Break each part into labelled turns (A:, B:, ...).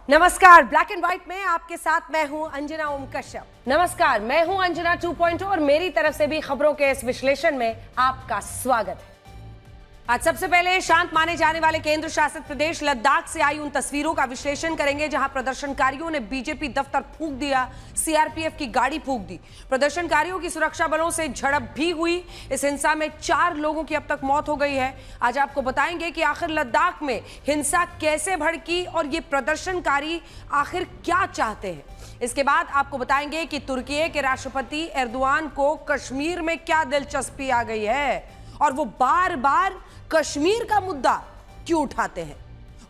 A: नमस्कार, black and white में आपके साथ मैं हूं अंजना ओम कश्यप। नमस्कार, मैं हूं अंजना 2.0 और मेरी तरफ से भी खबरों के इस विश्लेषण में आपका स्वागत है। आज सबसे पहले शांत माने जाने वाले केंद्र शासित प्रदेश लद्दाख से आई उन तस्वीरों का विश्लेषण करेंगे जहां प्रदर्शनकारियों ने बीजेपी दफ्तर फूंक दिया, सीआरपीएफ की गाड़ी फूंक दी। प्रदर्शनकारियों की सुरक्षा बलों से झड़प भी हुई। इस हिंसा में 4 लोगों की अब तक मौत हो गई है। आज आपको बताएंगे कि आखिर लद्दाख में हिंसा कैसे भड़की और ये प्रदर्शनकारी आखिर क्या चाहते हैं। इसके बाद आपको बताएंगे कि तुर्की के राष्ट्रपति एर्दोआन को कश्मीर में क्या दिलचस्पी आ गई है और वो बार बार कश्मीर का मुद्दा क्यों उठाते हैं।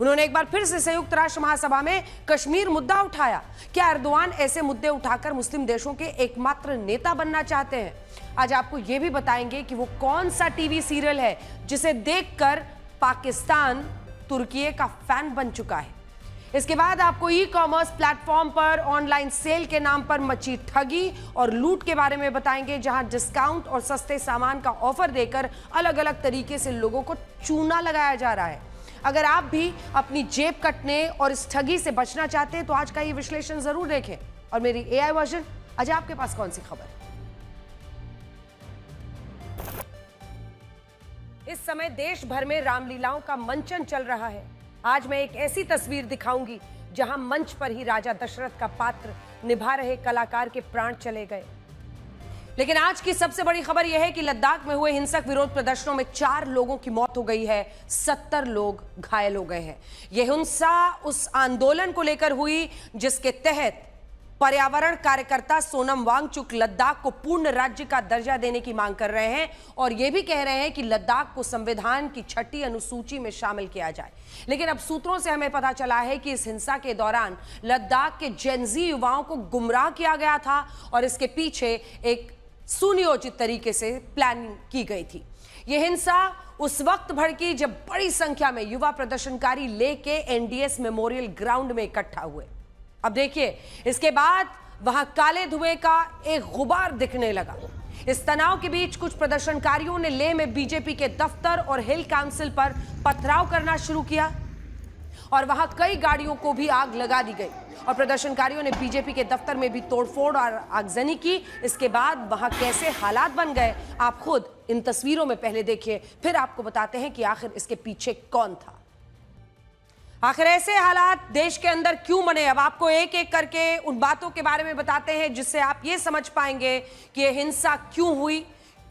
A: उन्होंने एक बार फिर से संयुक्त राष्ट्र महासभा में कश्मीर मुद्दा उठाया। क्या एर्दोआन ऐसे मुद्दे उठाकर मुस्लिम देशों के एकमात्र नेता बनना चाहते हैं? आज आपको यह भी बताएंगे कि वो कौन सा टीवी सीरियल है जिसे देखकर पाकिस्तान तुर्की का फैन बन चुका है। इसके बाद आपको ई कॉमर्स प्लेटफॉर्म पर ऑनलाइन सेल के नाम पर मची ठगी और लूट के बारे में बताएंगे, जहां डिस्काउंट और सस्ते सामान का ऑफर देकर अलग अलग तरीके से लोगों को चूना लगाया जा रहा है। अगर आप भी अपनी जेब कटने और इस ठगी से बचना चाहते हैं तो आज का ये विश्लेषण जरूर देखें। और मेरी एआई वर्जन, आज आपके पास कौन सी खबर है? इस समय देश भर में रामलीलाओं का मंचन चल रहा है। आज मैं एक ऐसी तस्वीर दिखाऊंगी जहां मंच पर ही राजा दशरथ का पात्र निभा रहे कलाकार के प्राण चले गए। लेकिन आज की सबसे बड़ी खबर यह है कि लद्दाख में हुए हिंसक विरोध प्रदर्शनों में 4 लोगों की मौत हो गई है, 70 लोग घायल हो गए हैं। यह हिंसा उस आंदोलन को लेकर हुई जिसके तहत पर्यावरण कार्यकर्ता सोनम वांगचुक लद्दाख को पूर्ण राज्य का दर्जा देने की मांग कर रहे हैं और यह भी कह रहे हैं कि लद्दाख को संविधान की 6ठी अनुसूची में शामिल किया जाए। लेकिन अब सूत्रों से हमें पता चला है कि इस हिंसा के दौरान लद्दाख के जेनजी युवाओं को गुमराह किया गया था और इसके पीछे एक सुनियोजित तरीके से प्लानिंग की गई थी। यह हिंसा उस वक्त भड़की जब बड़ी संख्या में युवा प्रदर्शनकारी लेके एनडीएस मेमोरियल ग्राउंड में इकट्ठा हुए। अब देखिए, इसके बाद वहां काले धुएं का एक गुबार दिखने लगा। इस तनाव के बीच कुछ प्रदर्शनकारियों ने लेह में बीजेपी के दफ्तर और हिल काउंसिल पर पथराव करना शुरू किया और वहां कई गाड़ियों को भी आग लगा दी गई और प्रदर्शनकारियों ने बीजेपी के दफ्तर में भी तोड़फोड़ और आगजनी की। इसके बाद वहां कैसे हालात बन गए, आप खुद इन तस्वीरों में पहले देखिए, फिर आपको बताते हैं कि आखिर इसके पीछे कौन था। आखिर ऐसे हालात देश के अंदर क्यों बने? अब आपको एक एक करके उन बातों के बारे में बताते हैं जिससे आप ये समझ पाएंगे कि यह हिंसा क्यों हुई,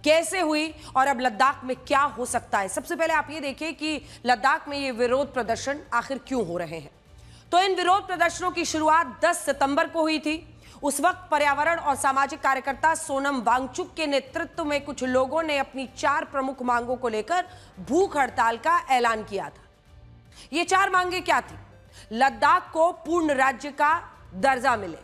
A: कैसे हुई और अब लद्दाख में क्या हो सकता है। सबसे पहले आप ये देखिए कि लद्दाख में ये विरोध प्रदर्शन आखिर क्यों हो रहे हैं। तो इन विरोध प्रदर्शनों की शुरुआत 10 सितंबर को हुई थी। उस वक्त पर्यावरण और सामाजिक कार्यकर्ता सोनम वांगचुक के नेतृत्व में कुछ लोगों ने अपनी 4 प्रमुख मांगों को लेकर भूख हड़ताल का ऐलान किया था। ये 4 मांगे क्या थी? लद्दाख को पूर्ण राज्य का दर्जा मिले,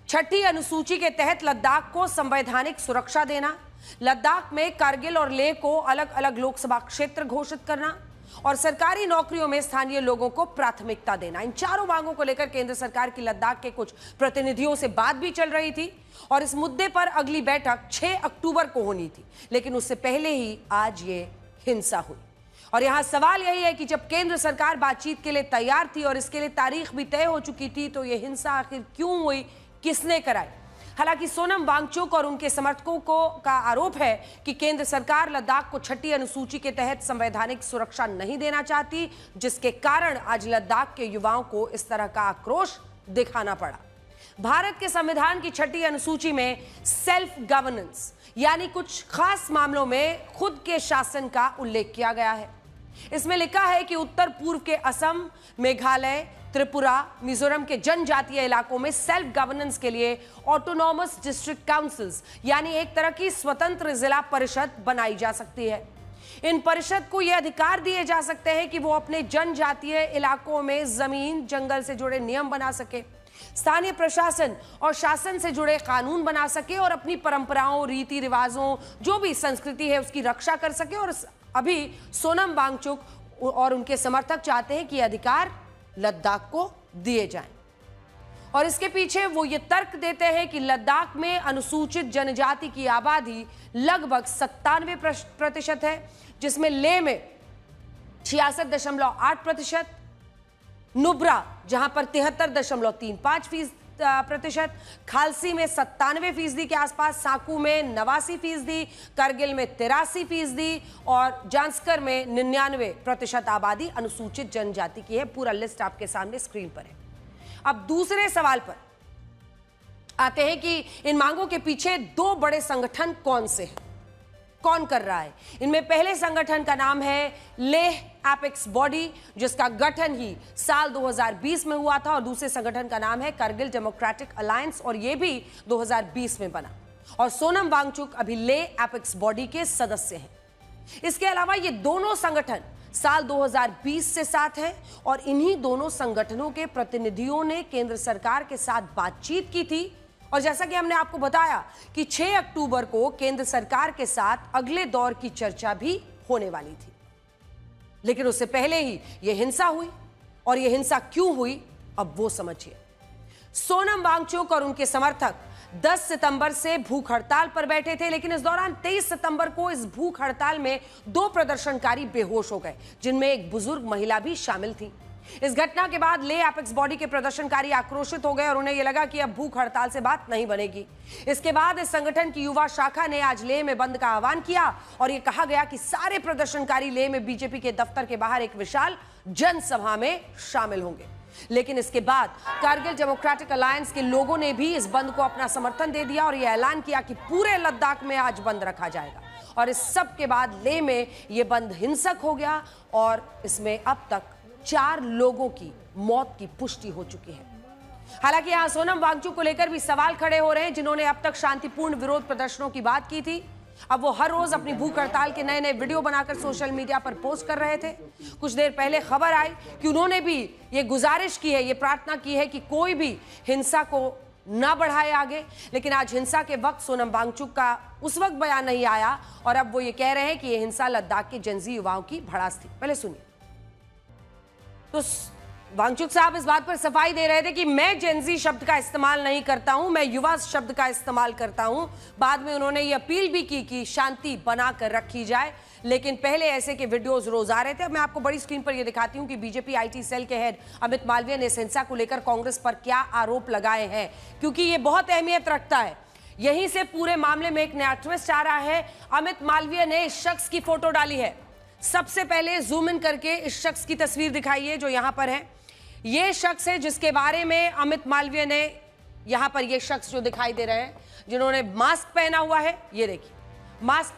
A: 6ठी अनुसूची के तहत लद्दाख को संवैधानिक सुरक्षा देना, लद्दाख में कारगिल और लेह को अलग अलग लोकसभा क्षेत्र घोषित करना और सरकारी नौकरियों में स्थानीय लोगों को प्राथमिकता देना। इन 4 मांगों को लेकर केंद्र सरकार की लद्दाख के कुछ प्रतिनिधियों से बात भी चल रही थी और इस मुद्दे पर अगली बैठक 6 अक्टूबर को होनी थी। लेकिन उससे पहले ही आज ये हिंसा हुई और यहां सवाल यही है कि जब केंद्र सरकार बातचीत के लिए तैयार थी और इसके लिए तारीख भी तय हो चुकी थी, तो यह हिंसा आखिर क्यों हुई, किसने कराई? हालांकि सोनम वांगचुक और उनके समर्थकों का आरोप है कि केंद्र सरकार लद्दाख को 6ठी अनुसूची के तहत संवैधानिक सुरक्षा नहीं देना चाहती, जिसके कारण आज लद्दाख के युवाओं को इस तरह का आक्रोश दिखाना पड़ा। भारत के संविधान की 6ठी अनुसूची में सेल्फ गवर्नेंस यानी कुछ खास मामलों में खुद के शासन का उल्लेख किया गया है। इसमें लिखा है कि उत्तर पूर्व के असम, मेघालय, त्रिपुरा, मिजोरम के जनजातीय इलाकों में सेल्फ गवर्नेंस के लिए ऑटोनॉमस डिस्ट्रिक्ट काउंसिल्स यानी एक तरह की स्वतंत्र जिला परिषद बनाई जा सकती है। इन परिषद को यह अधिकार दिए जा सकते हैं कि वो अपने जनजातीय इलाकों में जमीन, जंगल से जुड़े नियम बना सके, स्थानीय प्रशासन और शासन से जुड़े कानून बना सके और अपनी परंपराओं, रीति रिवाजों, जो भी संस्कृति है उसकी रक्षा कर सके। और अभी सोनम वांगचुक और उनके समर्थक चाहते हैं कि अधिकार लद्दाख को दिए जाएं और इसके पीछे वो ये तर्क देते हैं कि लद्दाख में अनुसूचित जनजाति की आबादी लगभग 97% है, जिसमें लेह में 66.8%, नुब्रा जहां पर 73.35%, खालसी में 97% के आसपास, साकू में 89%, करगिल में 83% और जांस्कर में 99% आबादी अनुसूचित जनजाति की है। पूरा लिस्ट आपके सामने स्क्रीन पर है। अब दूसरे सवाल पर आते हैं कि इन मांगों के पीछे दो बड़े संगठन कौन से हैं, कौन कर रहा है। इनमें पहले संगठन का नाम है लेह एपेक्स बॉडी, जिसका गठन ही साल 2020 में हुआ था, और दूसरे संगठन का नाम है करगिल डेमोक्रेटिक अलायंस, और यह भी 2020 में बना। और सोनम वांगचुक अभी लेह एपेक्स बॉडी के सदस्य हैं। इसके अलावा ये दोनों संगठन साल 2020 से साथ हैं, और इन्हीं दोनों संगठनों के प्रतिनिधियों ने केंद्र सरकार के साथ बातचीत की थी। और जैसा कि हमने आपको बताया कि 6 अक्टूबर को केंद्र सरकार के साथ अगले दौर की चर्चा भी होने वाली थी, लेकिन उससे पहले ही यह हिंसा हुई। और यह हिंसा क्यों हुई, अब वो समझिए। सोनम वांगचुक और उनके समर्थक 10 सितंबर से भूख हड़ताल पर बैठे थे, लेकिन इस दौरान 23 सितंबर को इस भूख हड़ताल में 2 प्रदर्शनकारी बेहोश हो गए, जिनमें एक बुजुर्ग महिला भी शामिल थी। इस घटना के बाद लेह एपेक्स बॉडी के प्रदर्शनकारी आक्रोशित हो गए और उन्हें यह लगा कि अब भूख हड़ताल से बात नहीं बनेगी। इसके बाद इस संगठन की युवा शाखा ने आज लेह में बंद का आह्वान किया, और यह कहा गया कि सारे प्रदर्शनकारी लेह में बीजेपी के दफ्तर के बाहर एक विशाल जनसभा में शामिल होंगे। लेकिन इसके बाद करगिल डेमोक्रेटिक अलायंस के लोगों ने भी इस बंद को अपना समर्थन दे दिया और यह ऐलान किया कि पूरे लद्दाख में आज बंद रखा जाएगा। और इस सब के बाद लेह में यह बंद हिंसक हो गया, और इसमें अब तक 4 लोगों की मौत की पुष्टि हो चुकी है। हालांकि यहां सोनम वांगचुक को लेकर भी सवाल खड़े हो रहे हैं, जिन्होंने अब तक शांतिपूर्ण विरोध प्रदर्शनों की बात की थी। अब वो हर रोज अपनी भूख हड़ताल के नए नए वीडियो बनाकर सोशल मीडिया पर पोस्ट कर रहे थे। कुछ देर पहले खबर आई कि उन्होंने भी ये गुजारिश की है, ये प्रार्थना की है कि कोई भी हिंसा को ना बढ़ाए आगे। लेकिन आज हिंसा के वक्त सोनम वांगचुक का उस वक्त बयान नहीं आया, और अब वो ये कह रहे हैं कि ये हिंसा लद्दाख के जेनजी युवाओं की भड़ास थी। पहले सुनिए। तो वांगचुक साहब इस बात पर सफाई दे रहे थे कि मैं जेनजी शब्द का इस्तेमाल नहीं करता हूं, मैं युवा शब्द का इस्तेमाल करता हूं। बाद में उन्होंने ये अपील भी की कि शांति बनाकर रखी जाए, लेकिन पहले ऐसे के वीडियोस रोज आ रहे थे। मैं आपको बड़ी स्क्रीन पर यह दिखाती हूं कि बीजेपी आईटी सेल के हेड अमित मालवीय ने इस हिंसा को लेकर कांग्रेस पर क्या आरोप लगाए हैं, क्योंकि ये बहुत अहमियत रखता है। यहीं से पूरे मामले में एक नया ट्विस्ट आ रहा है। अमित मालवीय ने इस शख्स की फोटो डाली है। सबसे पहले जूम इन करके इस शख्स की तस्वीर दिखाइए जो यहां पर है। यह शख्स है जिसके बारे में अमित मालवीय ने, यहां पर यह शख्स जो दिखाई दे रहे हैं, जिन्होंने मास्क पहना हुआ है, ये देखिए मास्क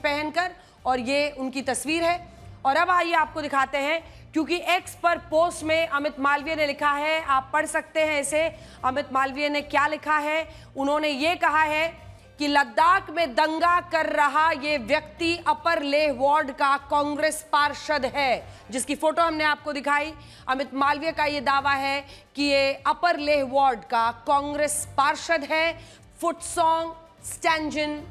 A: पहनकर, और ये उनकी तस्वीर है। और अब आइए आपको दिखाते हैं, क्योंकि एक्स पर पोस्ट में अमित मालवीय ने लिखा है, आप पढ़ सकते हैं इसे। अमित मालवीय ने क्या लिखा है, उन्होंने ये कहा है कि लद्दाख में दंगा कर रहा ये व्यक्ति अपर लेह वार्ड का कांग्रेस पार्षद है, जिसकी फोटो हमने आपको दिखाई। अमित मालवीय का ये दावा है कि ये अपर लेह वार्ड का कांग्रेस पार्षद है। फुटसोंग स्टैंजन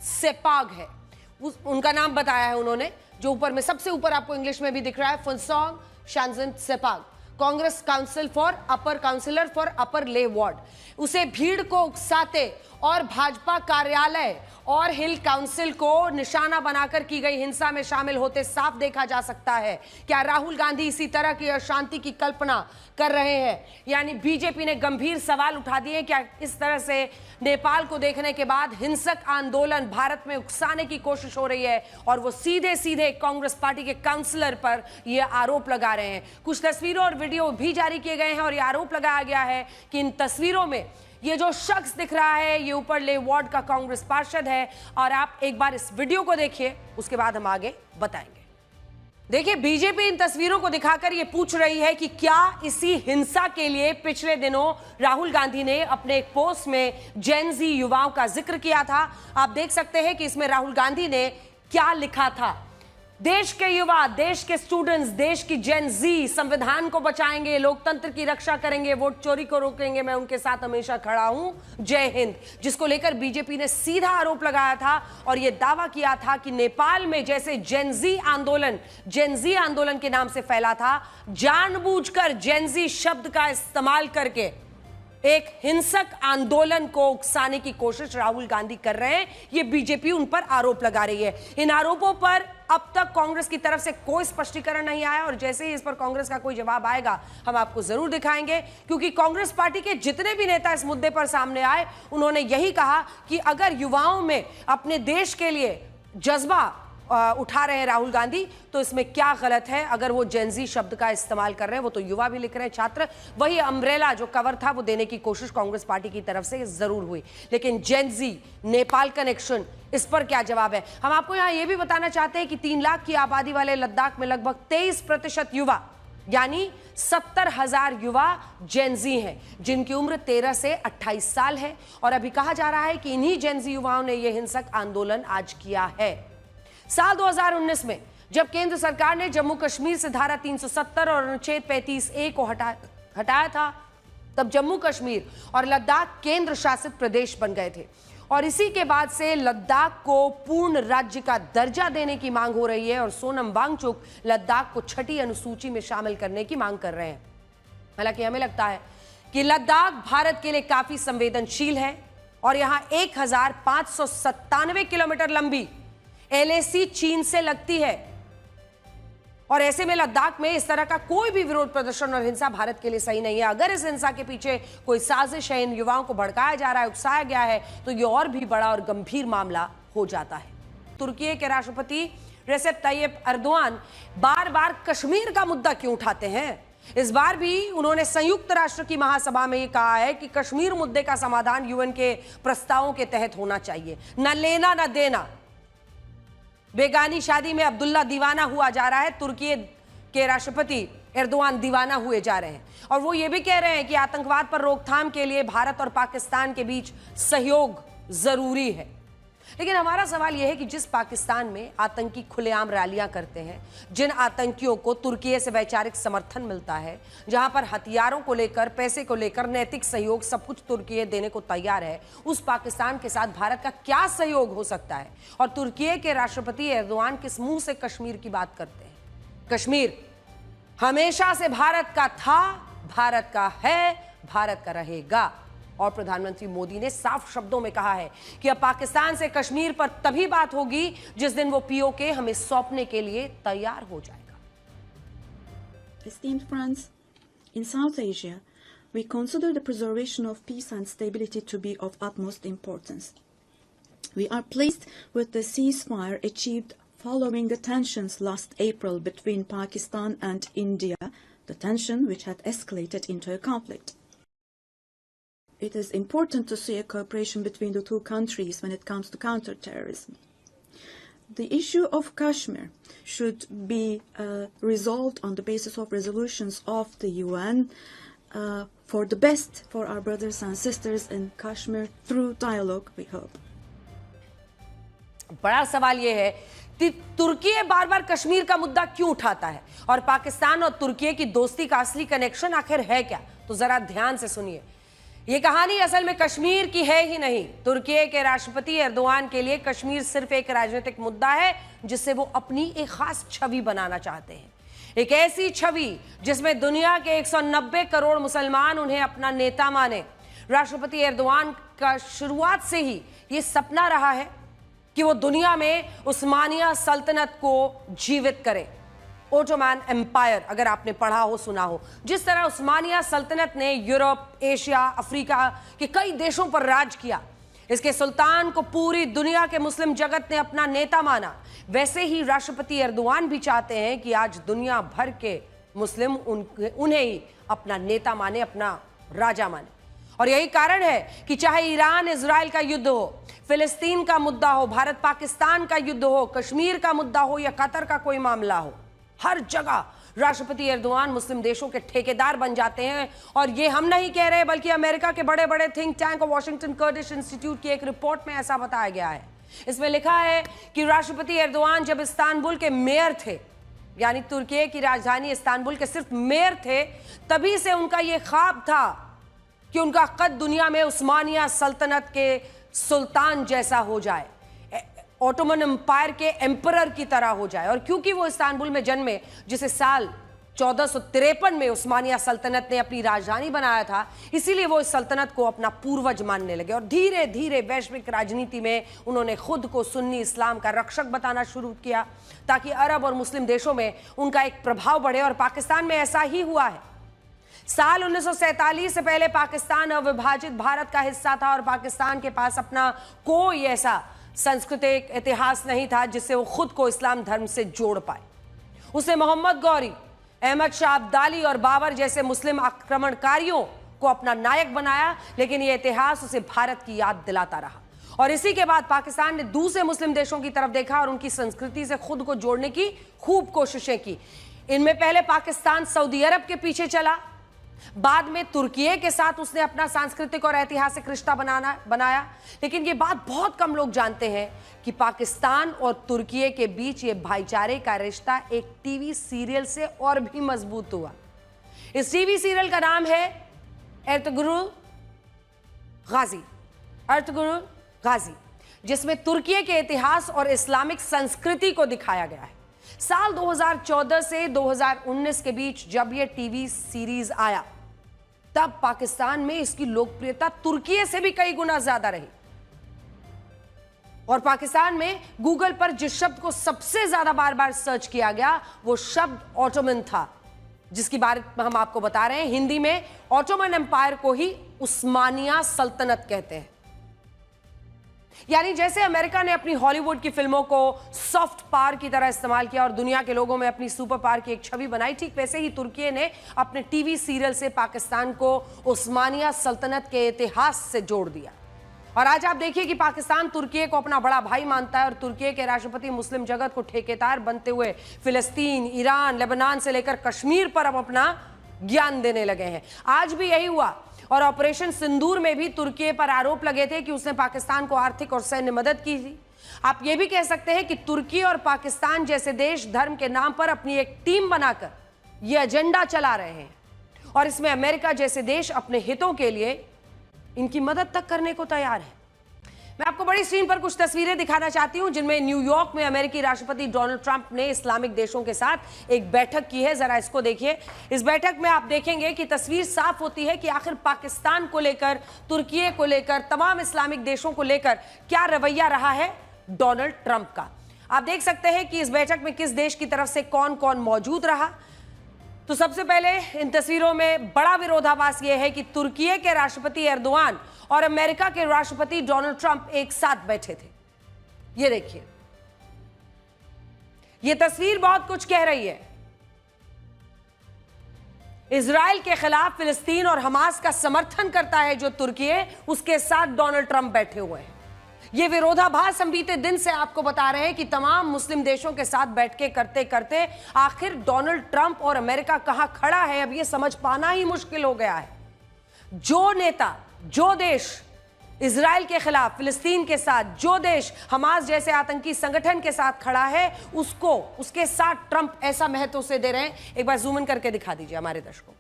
A: सेपाग है उनका नाम बताया है उन्होंने, जो ऊपर में सबसे ऊपर आपको इंग्लिश में भी दिख रहा है, Phuntsog Stanzin Tsepag, Congress councillor for upper Leh ward. उसे भीड़ को उकसाते और भाजपा कार्यालय और हिल काउंसिल को निशाना बनाकर की गई हिंसा में शामिल होते साफ देखा जा सकता है। क्या राहुल गांधी इसी तरह की अशांति की कल्पना कर रहे हैं? यानी बीजेपी ने गंभीर सवाल उठा दिए, क्या इस तरह से नेपाल को देखने के बाद हिंसक आंदोलन भारत में उकसाने की कोशिश हो रही है, और वो सीधे सीधे कांग्रेस पार्टी के काउंसलर पर यह आरोप लगा रहे हैं। कुछ तस्वीरों और वीडियो भी जारी किए गए हैं, और यह आरोप लगाया गया है कि इन तस्वीरों में ये जो शख्स दिख रहा है, ये ऊपर लेह वार्ड का कांग्रेस पार्षद है। और आप एक बार इस वीडियो को देखिए, उसके बाद हम आगे बताएंगे। देखिए, बीजेपी इन तस्वीरों को दिखाकर ये पूछ रही है कि क्या इसी हिंसा के लिए पिछले दिनों राहुल गांधी ने अपने एक पोस्ट में जेनजी युवाओं का जिक्र किया था। आप देख सकते हैं कि इसमें राहुल गांधी ने क्या लिखा था। देश के युवा, देश के स्टूडेंट्स, देश की जेन जी संविधान को बचाएंगे, लोकतंत्र की रक्षा करेंगे, वोट चोरी को रोकेंगे, मैं उनके साथ हमेशा खड़ा हूं, जय हिंद। जिसको लेकर बीजेपी ने सीधा आरोप लगाया था और यह दावा किया था कि नेपाल में जैसे जेन जी आंदोलन के नाम से फैला था, जानबूझकर जेन जी शब्द का इस्तेमाल करके एक हिंसक आंदोलन को उकसाने की कोशिश राहुल गांधी कर रहे हैं। यह बीजेपी उन पर आरोप लगा रही है। इन आरोपों पर अब तक कांग्रेस की तरफ से कोई स्पष्टीकरण नहीं आया और जैसे ही इस पर कांग्रेस का कोई जवाब आएगा हम आपको जरूर दिखाएंगे, क्योंकि कांग्रेस पार्टी के जितने भी नेता इस मुद्दे पर सामने आए उन्होंने यही कहा कि अगर युवाओं में अपने देश के लिए जज्बा उठा रहे हैं राहुल गांधी तो इसमें क्या गलत है। अगर वो जेनजी शब्द का इस्तेमाल कर रहे हैं, वो तो युवा भी लिख रहे हैं, छात्र, वही अम्ब्रेला जो कवर था वो देने की कोशिश कांग्रेस पार्टी की तरफ से जरूर हुई, लेकिन जेनजी, नेपाल कनेक्शन, इस पर क्या जवाब है। हम आपको यहां यह भी बताना चाहते हैं कि 3 लाख की आबादी वाले लद्दाख में लगभग 23% युवा यानी 70,000 युवा जेनजी हैं जिनकी उम्र 13 से 28 साल है और अभी कहा जा रहा है कि इन्हीं जेनजी युवाओं ने यह हिंसक आंदोलन आज किया है। साल 2019 में जब केंद्र सरकार ने जम्मू कश्मीर से धारा 370 और अनुच्छेद 35A को हटाया था, तब जम्मू कश्मीर और लद्दाख केंद्र शासित प्रदेश बन गए थे और इसी के बाद से लद्दाख को पूर्ण राज्य का दर्जा देने की मांग हो रही है और सोनम वांगचुक लद्दाख को 6ठी अनुसूची में शामिल करने की मांग कर रहे हैं। हालांकि हमें लगता है कि लद्दाख भारत के लिए काफी संवेदनशील है और यहां 1597 किलोमीटर लंबी LAC चीन से लगती है और ऐसे में लद्दाख में इस तरह का कोई भी विरोध प्रदर्शन और हिंसा भारत के लिए सही नहीं है। अगर इस हिंसा के पीछे कोई साजिश है, इन युवाओं को भड़काया जा रहा है, उकसाया गया है, तो ये और भी बड़ा और गंभीर मामला हो जाता है। तुर्की के राष्ट्रपति रेसेप ताइयप एर्दोआन बार बार कश्मीर का मुद्दा क्यों उठाते हैं? इस बार भी उन्होंने संयुक्त राष्ट्र की महासभा में ये कहा है कि कश्मीर मुद्दे का समाधान UN के प्रस्तावों के तहत होना चाहिए, न लेना न देना। बेगानी शादी में अब्दुल्ला दीवाना हुआ जा रहा है, तुर्की के राष्ट्रपति एर्दोआन दीवाना हुए जा रहे हैं और वो ये भी कह रहे हैं कि आतंकवाद पर रोकथाम के लिए भारत और पाकिस्तान के बीच सहयोग जरूरी है। लेकिन हमारा सवाल यह है कि जिस पाकिस्तान में आतंकी खुलेआम रैलियां करते हैं, जिन आतंकियों को तुर्की से वैचारिक समर्थन मिलता है, जहां पर हथियारों को लेकर, पैसे को लेकर, नैतिक सहयोग सब कुछ तुर्की देने को तैयार है, उस पाकिस्तान के साथ भारत का क्या सहयोग हो सकता है? और तुर्की के राष्ट्रपति एर्दोआन किस मुंह से कश्मीर की बात करते हैं? कश्मीर हमेशा से भारत का था, भारत का है, भारत का रहेगा। और प्रधानमंत्री मोदी ने साफ शब्दों में कहा है कि अब पाकिस्तान से कश्मीर पर तभी बात होगी जिस दिन वो POK हमें सौंपने के लिए तैयार हो जाएगा।
B: Esteemed friends, in South Asia, we consider the preservation of peace and stability to be of utmost importance. We are pleased with the ceasefire achieved following the tensions last April between Pakistan and India, the tension which had escalated into a conflict. It is important to see a cooperation between the two countries when it comes to counterterrorism. The issue of Kashmir should be resolved on the basis of resolutions of the UN for the best for our brothers and sisters in Kashmir through dialogue, we hope.
A: बड़ा सवाल यह है कि तुर्की बार बार कश्मीर का मुद्दा क्यों उठाता है और पाकिस्तान और तुर्की की दोस्ती का असली कनेक्शन आखिर है क्या? तो जरा ध्यान से सुनिए। ये कहानी असल में कश्मीर की है ही नहीं। तुर्की के राष्ट्रपति एर्दोआन के लिए कश्मीर सिर्फ एक राजनीतिक मुद्दा है जिससे वो अपनी एक खास छवि बनाना चाहते हैं, एक ऐसी छवि जिसमें दुनिया के 190 करोड़ मुसलमान उन्हें अपना नेता माने। राष्ट्रपति एर्दोआन का शुरुआत से ही ये सपना रहा है कि वो दुनिया में उस्मानिया सल्तनत को जीवित करे। ओटोमैन एम्पायर, अगर आपने पढ़ा हो, सुना हो, जिस तरह उस्मानिया सल्तनत ने यूरोप, एशिया, अफ्रीका के कई देशों पर राज किया, इसके सुल्तान को पूरी दुनिया के मुस्लिम जगत ने अपना नेता माना, वैसे ही राष्ट्रपति एर्दोआन भी चाहते हैं कि आज दुनिया भर के मुस्लिम उन्हें ही अपना नेता माने, अपना राजा माने। और यही कारण है कि चाहे ईरान इजराइल का युद्ध हो, फिलिस्तीन का मुद्दा हो, भारत पाकिस्तान का युद्ध हो, कश्मीर का मुद्दा हो या कतर का कोई मामला हो, हर जगह राष्ट्रपति एर्दोआन मुस्लिम देशों के ठेकेदार बन जाते हैं। और ये हम नहीं कह रहे बल्कि अमेरिका के बड़े बड़े थिंक टैंक और वॉशिंगटन कर्टिश इंस्टीट्यूट की एक रिपोर्ट में ऐसा बताया गया है। इसमें लिखा है कि राष्ट्रपति एर्दोआन जब इस्तांबुल के मेयर थे, यानी तुर्की की राजधानी इस्तांबुल के सिर्फ मेयर थे, तभी से उनका यह ख्वाब था कि उनका कद दुनिया में उस्मानिया सल्तनत के सुल्तान जैसा हो जाए, ऑटोमन एम्पायर के एम्परर की तरह हो जाए। और क्योंकि वो इस्तांबुल में जन्मे, जिसे साल 1453 में उस्मानिया सल्तनत ने अपनी राजधानी बनाया था, इसीलिए वो इस सल्तनत को अपना पूर्वज मानने लगे और धीरे धीरे वैश्विक राजनीति में उन्होंने खुद को सुन्नी इस्लाम का रक्षक बताना शुरू किया ताकि अरब और मुस्लिम देशों में उनका एक प्रभाव बढ़े, और पाकिस्तान में ऐसा ही हुआ है। साल 1947 से पहले पाकिस्तान अविभाजित भारत का हिस्सा था और पाकिस्तान के पास अपना कोई ऐसा सांस्कृतिक इतिहास नहीं था जिससे वो खुद को इस्लाम धर्म से जोड़ पाए। उसने मोहम्मद गौरी, अहमद शाह अब्दाली और बाबर जैसे मुस्लिम आक्रमणकारियों को अपना नायक बनाया, लेकिन यह इतिहास उसे भारत की याद दिलाता रहा। और इसी के बाद पाकिस्तान ने दूसरे मुस्लिम देशों की तरफ देखा और उनकी संस्कृति से खुद को जोड़ने की खूब कोशिशें की। इनमें पहले पाकिस्तान सऊदी अरब के पीछे चला, बाद में तुर्की के साथ उसने अपना सांस्कृतिक और ऐतिहासिक रिश्ता बनाया। लेकिन ये बात बहुत कम लोग जानते हैं कि पाकिस्तान और तुर्की के बीच ये भाईचारे का रिश्ता एक टीवी सीरियल से और भी मजबूत हुआ। इस टीवी सीरियल का नाम है एर्तुगरुल गाजी, जिसमें तुर्की के इतिहास और इस्लामिक संस्कृति को दिखाया गया है। साल 2014 से 2019 के बीच जब यह टीवी सीरीज आया, तब पाकिस्तान में इसकी लोकप्रियता तुर्की से भी कई गुना ज्यादा रही। और पाकिस्तान में गूगल पर जिस शब्द को सबसे ज्यादा बार बार सर्च किया गया वो शब्द ऑटोमन था, जिसकी बात हम आपको बता रहे हैं। हिंदी में ऑटोमन एम्पायर को ही उस्मानिया सल्तनत कहते हैं। यानी जैसे अमेरिका ने अपनी हॉलीवुड की फिल्मों को सॉफ्ट पावर की तरह इस्तेमाल किया और दुनिया के लोगों में अपनी सुपर पावर की एक छवि बनाई, ठीक वैसे ही तुर्की ने अपने टीवी सीरियल से पाकिस्तान को उस्मानिया सल्तनत के इतिहास से जोड़ दिया। और आज आप देखिए कि पाकिस्तान तुर्की को अपना बड़ा भाई मानता है और तुर्की के राष्ट्रपति मुस्लिम जगत को ठेकेदार बनते हुए फिलिस्तीन, ईरान, लेबनान से लेकर कश्मीर पर अब अपना ज्ञान देने लगे हैं। आज भी यही हुआ और ऑपरेशन सिंदूर में भी तुर्की पर आरोप लगे थे कि उसने पाकिस्तान को आर्थिक और सैन्य मदद की थी। आप ये भी कह सकते हैं कि तुर्की और पाकिस्तान जैसे देश धर्म के नाम पर अपनी एक टीम बनाकर यह एजेंडा चला रहे हैं और इसमें अमेरिका जैसे देश अपने हितों के लिए इनकी मदद तक करने को तैयार है। मैं आपको बड़ी स्क्रीन पर कुछ तस्वीरें दिखाना चाहती हूं जिनमें न्यूयॉर्क में अमेरिकी राष्ट्रपति डोनाल्ड ट्रंप ने इस्लामिक देशों के साथ एक बैठक की है। जरा इसको देखिए। इस बैठक में आप देखेंगे कि तस्वीर साफ होती है कि आखिर पाकिस्तान को लेकर, तुर्की को लेकर, तमाम इस्लामिक देशों को लेकर क्या रवैया रहा है डोनाल्ड ट्रंप का। आप देख सकते हैं कि इस बैठक में किस देश की तरफ से कौन कौन मौजूद रहा। तो सबसे पहले इन तस्वीरों में बड़ा विरोधाभास यह है कि तुर्की के राष्ट्रपति एर्दोआन और अमेरिका के राष्ट्रपति डोनाल्ड ट्रंप एक साथ बैठे थे। ये देखिए, ये तस्वीर बहुत कुछ कह रही है। इजराइल के खिलाफ फिलिस्तीन और हमास का समर्थन करता है जो तुर्की है, उसके साथ डोनाल्ड ट्रंप बैठे हुए हैं। ये विरोधाभास हम बीते दिन से आपको बता रहे हैं कि तमाम मुस्लिम देशों के साथ बैठ के करते करते आखिर डोनाल्ड ट्रंप और अमेरिका कहां खड़ा है, अब ये समझ पाना ही मुश्किल हो गया है। जो नेता, जो देश इजराइल के खिलाफ, फिलिस्तीन के साथ, जो देश हमास जैसे आतंकी संगठन के साथ खड़ा है, उसको, उसके साथ ट्रंप ऐसा महत्व से दे रहे हैं। एक बार जूम इन करके दिखा दीजिए हमारे दर्शकों।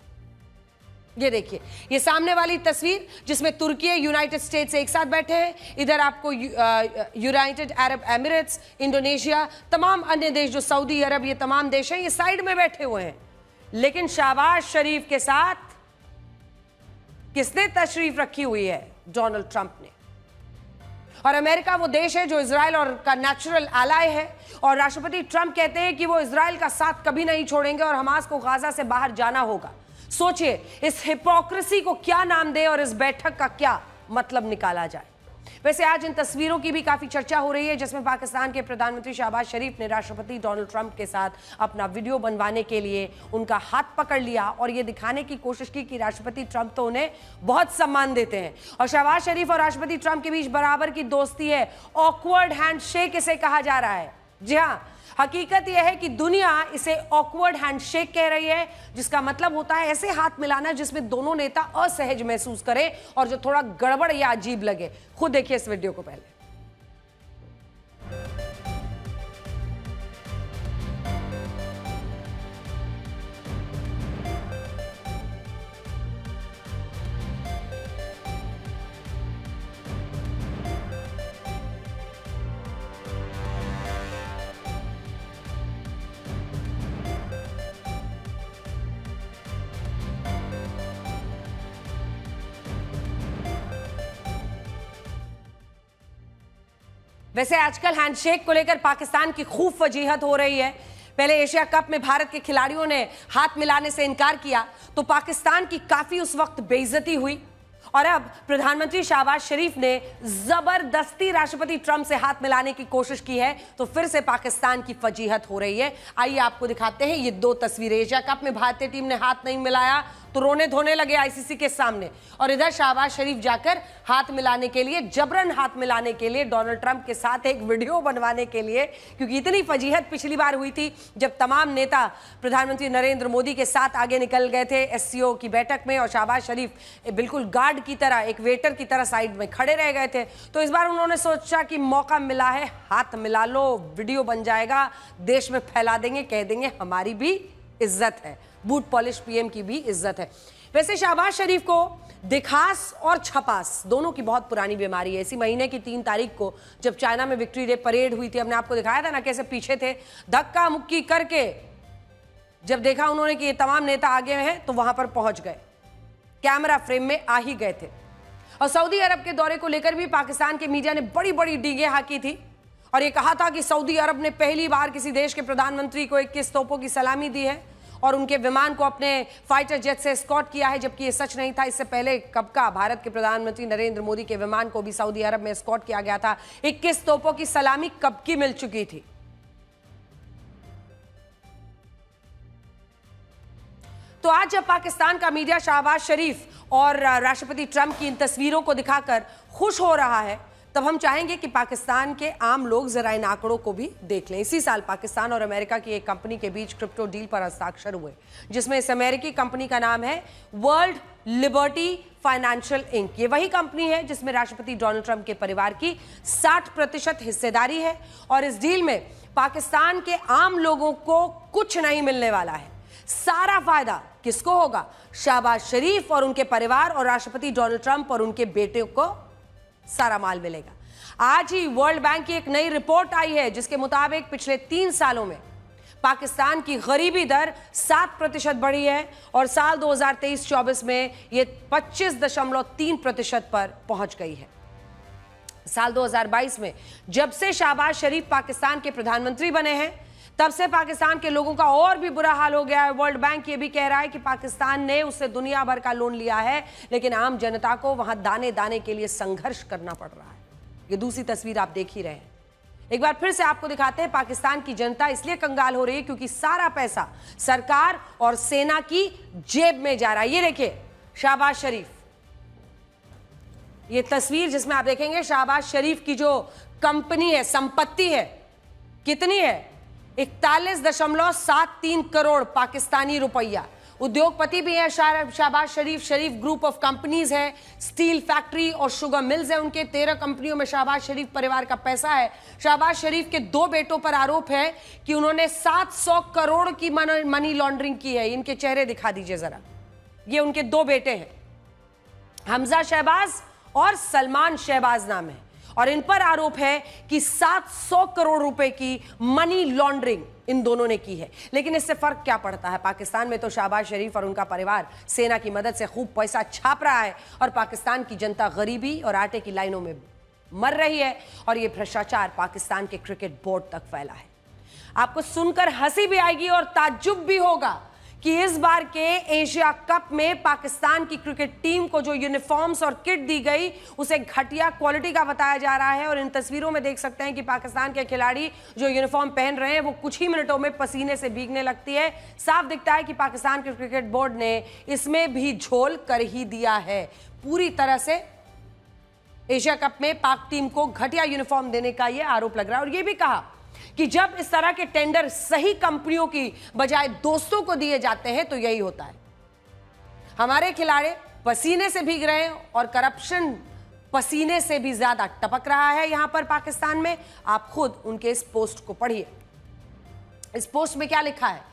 A: ये देखिए, ये सामने वाली तस्वीर जिसमें तुर्की, यूनाइटेड स्टेट्स एक साथ बैठे हैं। इधर आपको यूनाइटेड अरब एमिरेट्स, इंडोनेशिया, तमाम अन्य देश जो सऊदी अरब, ये तमाम देश हैं, ये साइड में बैठे हुए हैं। लेकिन शहबाज शरीफ के साथ किसने तशरीफ रखी हुई है? डोनाल्ड ट्रंप ने। और अमेरिका वो देश है जो इजराइल और का नेचुरल एलाय है और राष्ट्रपति ट्रंप कहते हैं कि वो इजराइल का साथ कभी नहीं छोड़ेंगे और हमास को गाजा से बाहर जाना होगा। सोचिए इस हिपोक्रेसी को क्या नाम दे और इस बैठक का क्या मतलब निकाला जाए। वैसे आज इन तस्वीरों की भी काफी चर्चा हो रही है जिसमें पाकिस्तान के प्रधानमंत्री शहबाज शरीफ ने राष्ट्रपति डोनाल्ड ट्रंप के साथ अपना वीडियो बनवाने के लिए उनका हाथ पकड़ लिया और ये दिखाने की कोशिश की कि राष्ट्रपति ट्रंप तो उन्हें बहुत सम्मान देते हैं और शहबाज शरीफ और राष्ट्रपति ट्रंप के बीच बराबर की दोस्ती है। ऑकवर्ड हैंडशेक इसे कहा जा रहा है। जी हाँ, हकीकत यह है कि दुनिया इसे ऑकवर्ड हैंडशेक कह रही है, जिसका मतलब होता है ऐसे हाथ मिलाना जिसमें दोनों नेता असहज महसूस करें और जो थोड़ा गड़बड़ या अजीब लगे। खुद देखिए इस वीडियो को पहले। वैसे आजकल हैंडशेक को लेकर पाकिस्तान की खूब फजीहत हो रही है। पहले एशिया कप में भारत के खिलाड़ियों ने हाथ मिलाने से इनकार किया तो पाकिस्तान की काफी उस वक्त बेइज्जती हुई, और अब प्रधानमंत्री शहबाज शरीफ ने जबरदस्ती राष्ट्रपति ट्रंप से हाथ मिलाने की कोशिश की है, तो फिर से पाकिस्तान की फजीहत हो रही है। आइए आपको दिखाते हैं ये दो तस्वीरें। एशिया कप में भारतीय टीम ने हाथ नहीं मिलाया तो रोने धोने लगे आईसीसी के सामने, और इधर शहबाज शरीफ जाकर हाथ मिलाने के लिए, जबरन हाथ मिलाने के लिए, डोनाल्ड ट्रंप के साथ एक वीडियो बनवाने के लिए, क्योंकि इतनी फजीहत पिछली बार हुई थी जब तमाम नेता प्रधानमंत्री नरेंद्र मोदी के साथ आगे निकल गए थे एससीओ की बैठक में, और शहबाज शरीफ बिल्कुल गार्ड की तरह, एक वेटर की तरह साइड में खड़े रह गए थे। तो इस बार उन्होंने सोचा कि मौका मिला है, हाथ मिला लो, वीडियो बन जाएगा, देश में फैला देंगे, कह देंगे हमारी भी इज्जत है, बूट पॉलिश पीएम की भी इज्जत है। वैसे शहबाज शरीफ को दिखास और छपास दोनों की बहुत पुरानी बीमारी है। इसी महीने की 3 तारीख को जब चाइना में विक्ट्री डे परेड हुई थी, हमने आपको दिखाया था ना कैसे पीछे थे, धक्का मुक्की करके जब देखा उन्होंने कि ये तमाम नेता आगे हैं तो वहां पर पहुंच गए, कैमरा फ्रेम में आ ही गए थे। और सऊदी अरब के दौरे को लेकर भी पाकिस्तान के मीडिया ने बड़ी बड़ी डींगे हाकी थी और ये कहा था कि सऊदी अरब ने पहली बार किसी देश के प्रधानमंत्री को 21 तोपों की सलामी दी है और उनके विमान को अपने फाइटर जेट से एस्कॉर्ट किया है, जबकि ये सच नहीं था। इससे पहले कब का भारत के प्रधानमंत्री नरेंद्र मोदी के विमान को भी सऊदी अरब में एस्कॉर्ट किया गया था। 21 तोपों की सलामी कब की मिल चुकी थी। तो आज जब पाकिस्तान का मीडिया शहबाज शरीफ और राष्ट्रपति ट्रंप की इन तस्वीरों को दिखाकर खुश हो रहा है, तब हम चाहेंगे कि पाकिस्तान के आम लोग जरा इन आंकड़ों को भी देख लें। इसी साल पाकिस्तान और अमेरिका की एक कंपनी के बीच क्रिप्टो डील पर हस्ताक्षर हुए, जिसमें इस अमेरिकी कंपनी का नाम है वर्ल्ड लिबर्टी फाइनेंशियल इंक। ये वही कंपनी है जिसमें राष्ट्रपति डोनाल्ड ट्रंप के परिवार की 60% हिस्सेदारी है, और इस डील में पाकिस्तान के आम लोगों को कुछ नहीं मिलने वाला है। सारा फायदा किसको होगा? शहबाज शरीफ और उनके परिवार, और राष्ट्रपति डोनाल्ड ट्रंप और उनके बेटे को सारा माल मिलेगा। आज ही वर्ल्ड बैंक की एक नई रिपोर्ट आई है जिसके मुताबिक पिछले 3 सालों में पाकिस्तान की गरीबी दर 7% बढ़ी है और साल 2023-24 में ये 25.3% पर पहुंच गई है। साल 2022 में जब से शहबाज शरीफ पाकिस्तान के प्रधानमंत्री बने हैं, तब से पाकिस्तान के लोगों का और भी बुरा हाल हो गया है। वर्ल्ड बैंक ये भी कह रहा है कि पाकिस्तान ने उससे दुनिया भर का लोन लिया है, लेकिन आम जनता को वहां दाने दाने के लिए संघर्ष करना पड़ रहा है। ये दूसरी तस्वीर आप देख ही रहे हैं। एक बार फिर से आपको दिखाते हैं, पाकिस्तान की जनता इसलिए कंगाल हो रही है क्योंकि सारा पैसा सरकार और सेना की जेब में जा रहा है। ये देखिए शहबाज शरीफ, ये तस्वीर जिसमें आप देखेंगे शहबाज शरीफ की जो कंपनी है, संपत्ति है, कितनी है? 41.73 करोड़ पाकिस्तानी रुपया। उद्योगपति भी है शहबाज शरीफ, शरीफ ग्रुप ऑफ कंपनीज है, स्टील फैक्ट्री और शुगर मिल्स है उनके। 13 कंपनियों में शहबाज शरीफ परिवार का पैसा है। शहबाज शरीफ के 2 बेटों पर आरोप है कि उन्होंने 700 करोड़ की मनी लॉन्ड्रिंग की है। इनके चेहरे दिखा दीजिए जरा, ये उनके 2 बेटे हैं, हमजा शहबाज और सलमान शहबाज नाम है, और इन पर आरोप है कि 700 करोड़ रुपए की मनी लॉन्ड्रिंग इन दोनों ने की है। लेकिन इससे फर्क क्या पड़ता है? पाकिस्तान में तो शहबाज शरीफ और उनका परिवार सेना की मदद से खूब पैसा छाप रहा है और पाकिस्तान की जनता गरीबी और आटे की लाइनों में मर रही है, और यह भ्रष्टाचार पाकिस्तान के क्रिकेट बोर्ड तक फैला है। आपको सुनकर हंसी भी आएगी और ताज्जुब भी होगा कि इस बार के एशिया कप में पाकिस्तान की क्रिकेट टीम को जो यूनिफॉर्म्स और किट दी गई उसे घटिया क्वालिटी का बताया जा रहा है। और इन तस्वीरों में देख सकते हैं कि पाकिस्तान के खिलाड़ी जो यूनिफॉर्म पहन रहे हैं वो कुछ ही मिनटों में पसीने से भीगने लगती है। साफ दिखता है कि पाकिस्तान के क्रिकेट बोर्ड ने इसमें भी झोल कर ही दिया है। पूरी तरह से एशिया कप में पाक टीम को घटिया यूनिफॉर्म देने का यह आरोप लग रहा है, और यह भी कहा कि जब इस तरह के टेंडर सही कंपनियों की बजाय दोस्तों को दिए जाते हैं तो यही होता है। हमारे खिलाड़ी पसीने से भीग रहे हैं और करप्शन पसीने से भी ज्यादा टपक रहा है यहां पर पाकिस्तान में। आप खुद उनके इस पोस्ट को पढ़िए। इस पोस्ट में क्या लिखा है?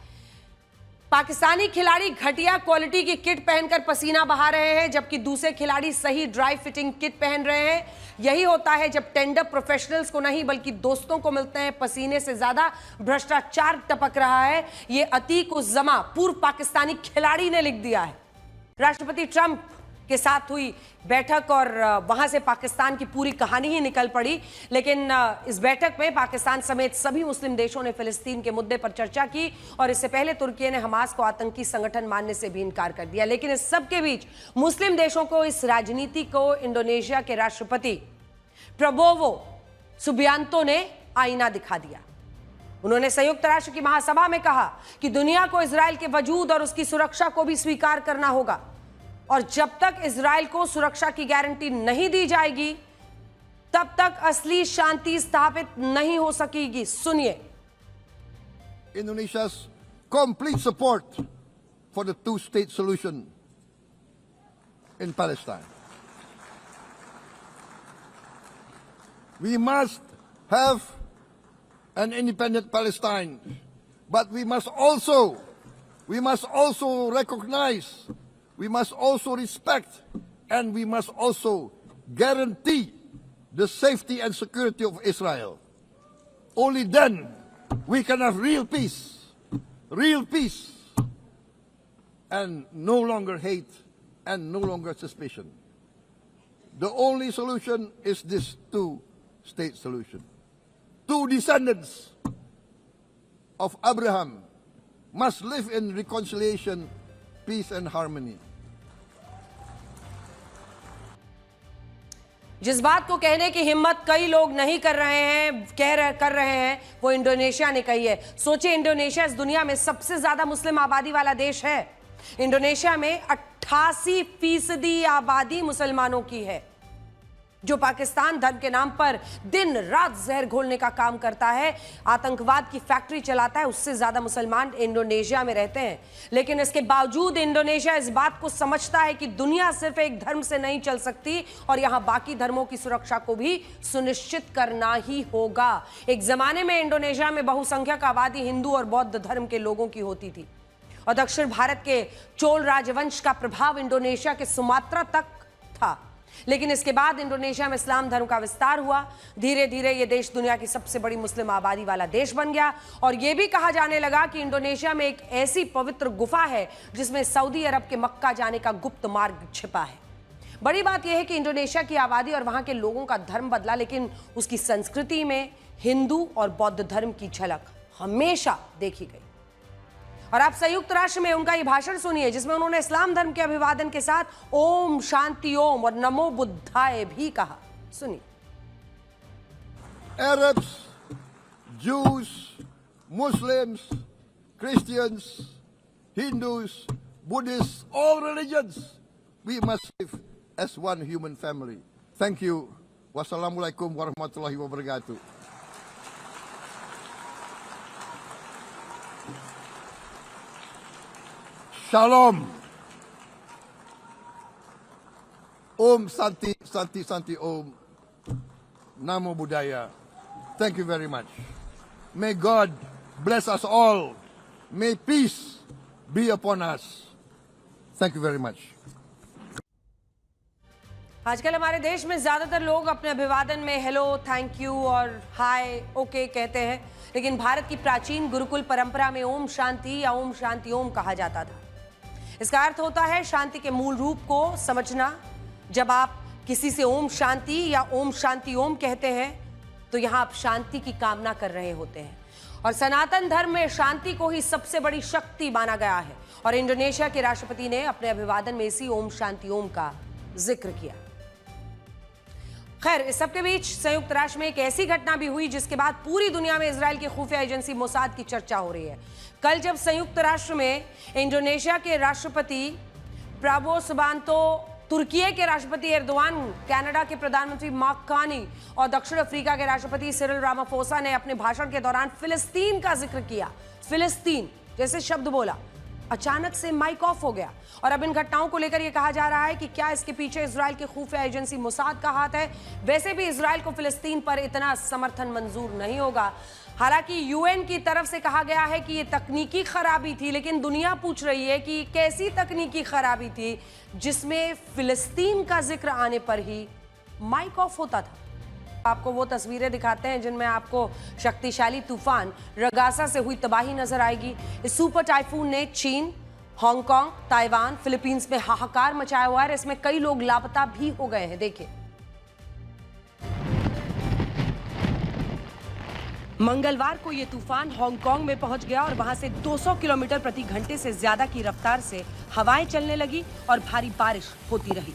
A: पाकिस्तानी खिलाड़ी घटिया क्वालिटी की किट पहनकर पसीना बहा रहे हैं, जबकि दूसरे खिलाड़ी सही ड्राई फिटिंग किट पहन रहे हैं। यही होता है जब टेंडर प्रोफेशनल्स को नहीं बल्कि दोस्तों को मिलते हैं। पसीने से ज्यादा भ्रष्टाचार टपक रहा है। यह अतीक उस जमा पूर्व पाकिस्तानी खिलाड़ी ने लिख दिया है। राष्ट्रपति ट्रंप के साथ हुई बैठक और वहां से पाकिस्तान की पूरी कहानी ही निकल पड़ी। लेकिन इस बैठक में पाकिस्तान समेत सभी मुस्लिम देशों ने फिलिस्तीन के मुद्दे पर चर्चा की और इससे पहले तुर्की ने हमास को आतंकी संगठन मानने से भी इनकार कर दिया। लेकिन इस सब के बीच मुस्लिम देशों को इस राजनीति को इंडोनेशिया के राष्ट्रपति प्रबोवो सुबियांतो ने आईना दिखा दिया। उन्होंने संयुक्त राष्ट्र की महासभा में कहा कि दुनिया को इजराइल के वजूद और उसकी सुरक्षा को भी स्वीकार करना होगा और जब तक इजराइल को सुरक्षा की गारंटी नहीं दी जाएगी तब तक असली शांति स्थापित नहीं हो सकेगी। सुनिए।
C: Indonesia's complete support for the two-state solution in Palestine. We must have an independent Palestine, but we must also recognize, we must also respect, and we must also guarantee the safety and security of Israel. Only then we can have real peace, and no longer hate and no longer suspicion. The only solution is this two-state solution. Two descendants of Abraham must live in reconciliation, peace and harmony.
A: जिस बात को कहने की हिम्मत कई लोग नहीं कर रहे हैं वो इंडोनेशिया ने कही है। सोचिए, इंडोनेशिया इस दुनिया में सबसे ज्यादा मुस्लिम आबादी वाला देश है। इंडोनेशिया में 88% आबादी मुसलमानों की है, जो पाकिस्तान धर्म के नाम पर दिन रात जहर घोलने का काम करता है, आतंकवाद की फैक्ट्री चलाता है। उससे ज्यादा मुसलमान इंडोनेशिया में रहते हैं। लेकिन इसके बावजूद इंडोनेशिया इस बात को समझता है कि दुनिया सिर्फ एक धर्म से नहीं चल सकती और यहां बाकी धर्मों की सुरक्षा को भी सुनिश्चित करना ही होगा। एक जमाने में इंडोनेशिया में बहुसंख्यक आबादी हिंदू और बौद्ध धर्म के लोगों की होती थी और दक्षिण भारत के चोल राजवंश का प्रभाव इंडोनेशिया के सुमात्रा तक था। लेकिन इसके बाद इंडोनेशिया में इस्लाम धर्म का विस्तार हुआ। धीरे धीरे यह देश दुनिया की सबसे बड़ी मुस्लिम आबादी वाला देश बन गया और यह भी कहा जाने लगा कि इंडोनेशिया में एक ऐसी पवित्र गुफा है जिसमें सऊदी अरब के मक्का जाने का गुप्त मार्ग छिपा है। बड़ी बात यह है कि इंडोनेशिया की आबादी और वहां के लोगों का धर्म बदला, लेकिन उसकी संस्कृति में हिंदू और बौद्ध धर्म की झलक हमेशा देखी गई। और आप संयुक्त राष्ट्र में उनका ये भाषण सुनिए जिसमें उन्होंने इस्लाम धर्म के अभिवादन के साथ ओम शांति ओम और नमो बुद्धाय भी कहा। सुनिए।
C: Arabs, Jews, Muslims, Christians, Hindus, Buddhists, all religions, we must live as one human family. Thank you. Wassalamualaikum warahmatullahi wabarakatuh. Shalom. Om Santi, Santi, Santi Om. Namo Buddhaya. Thank you very much. May God bless us all. May peace be upon us. Thank you very much.
A: आजकल हमारे देश में ज्यादातर लोग अपने अभिवादन में hello, thank you और हाय, ओके कहते हैं, लेकिन भारत की प्राचीन गुरुकुल परंपरा में ओम शांति या ओम शांति ओम कहा जाता था। इसका अर्थ होता है शांति के मूल रूप को समझना। जब आप किसी से ओम शांति या ओम शांति ओम कहते हैं तो यहां आप शांति की कामना कर रहे होते हैं और सनातन धर्म में शांति को ही सबसे बड़ी शक्ति माना गया है और इंडोनेशिया के राष्ट्रपति ने अपने अभिवादन में इसी ओम शांति ओम का जिक्र किया। खैर, इस सबके बीच संयुक्त राष्ट्र में एक ऐसी घटना भी हुई जिसके बाद पूरी दुनिया में इजराइल की खुफिया एजेंसी मोसाद की चर्चा हो रही है। कल जब संयुक्त राष्ट्र में इंडोनेशिया के राष्ट्रपति प्राबो सुबियांतो, तुर्की के राष्ट्रपति एर्दोआन, कनाडा के प्रधानमंत्री मार्क कार्नी और दक्षिण अफ्रीका के राष्ट्रपति सिरिल रामाफोसा ने अपने भाषण के दौरान फिलिस्तीन का जिक्र किया, फिलिस्तीन जैसे शब्द बोला, अचानक से माइक ऑफ हो गया। और अब इन घटनाओं को लेकर यह कहा जा रहा है कि क्या इसके पीछे इजराइल की खुफिया एजेंसी मोसाद का हाथ है। वैसे भी इजराइल को फिलिस्तीन पर इतना समर्थन मंजूर नहीं होगा। हालांकि यूएन की तरफ से कहा गया है कि ये तकनीकी खराबी थी, लेकिन दुनिया पूछ रही है कि कैसी तकनीकी खराबी थी जिसमें फिलिस्तीन का जिक्र आने पर ही माइक ऑफ होता था। आपको वो तस्वीरें दिखाते हैं जिनमें आपको शक्तिशाली तूफान रगासा से हुई तबाही नजर आएगी। इस सुपर टाइफून ने चीन, हांगकांग, ताइवान, फिलीपींस में हाहाकार मचाया हुआ है। इसमें कई लोग लापता भी हो गए हैं। देखिए, मंगलवार को यह तूफान हांगकांग में पहुंच गया और वहां से 200 किलोमीटर प्रति घंटे से ज्यादा की रफ्तार से हवाएं चलने लगी और भारी बारिश होती रही।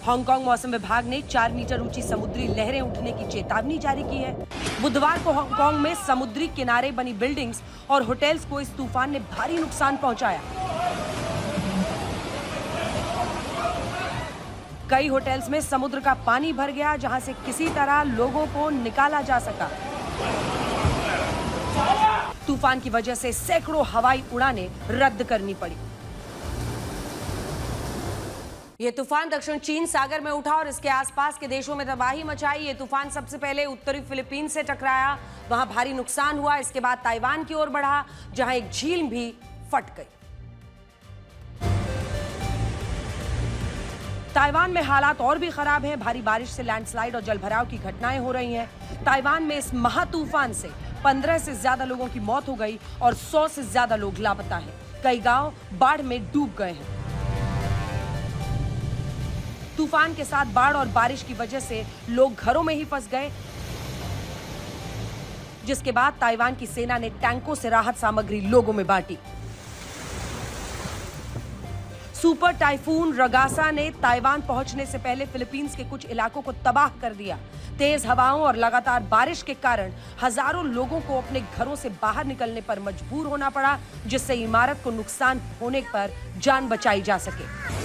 A: हांगकांग मौसम विभाग ने 4 मीटर ऊंची समुद्री लहरें उठने की चेतावनी जारी की है। बुधवार को हांगकांग में समुद्री किनारे बनी बिल्डिंग्स और होटल्स को इस तूफान ने भारी नुकसान पहुंचाया। कई होटल्स में समुद्र का पानी भर गया, जहां से किसी तरह लोगों को निकाला जा सका। तूफान की वजह से सैकड़ों हवाई उड़ानें रद्द करनी पड़ी। ये तूफान दक्षिण चीन सागर में उठा और इसके आसपास के देशों में तबाही मचाई। ये तूफान सबसे पहले उत्तरी फिलीपींस से टकराया, वहां भारी नुकसान हुआ। इसके बाद ताइवान की ओर बढ़ा, जहां एक झील भी फट गई। ताइवान में हालात और भी खराब हैं। भारी बारिश से लैंडस्लाइड और जलभराव की घटनाएं हो रही हैं। ताइवान में इस महातूफान से 15 से ज्यादा लोगों की मौत हो गई और 100 से ज्यादा लोग लापता हैं। कई गांव बाढ़ में डूब गए हैं। तूफान के साथ बाढ़ और बारिश की वजह से लोग घरों में ही फंस गए, जिसके बाद ताइवान की सेना ने टैंकों से राहत सामग्री लोगों में बांटी। सुपर टाइफून रगासा ने ताइवान पहुंचने से पहले फिलीपींस के कुछ इलाकों को तबाह कर दिया। तेज हवाओं और लगातार बारिश के कारण हजारों लोगों को अपने घरों से बाहर निकलने पर मजबूर होना पड़ा, जिससे इमारत को नुकसान होने पर जान बचाई जा सके।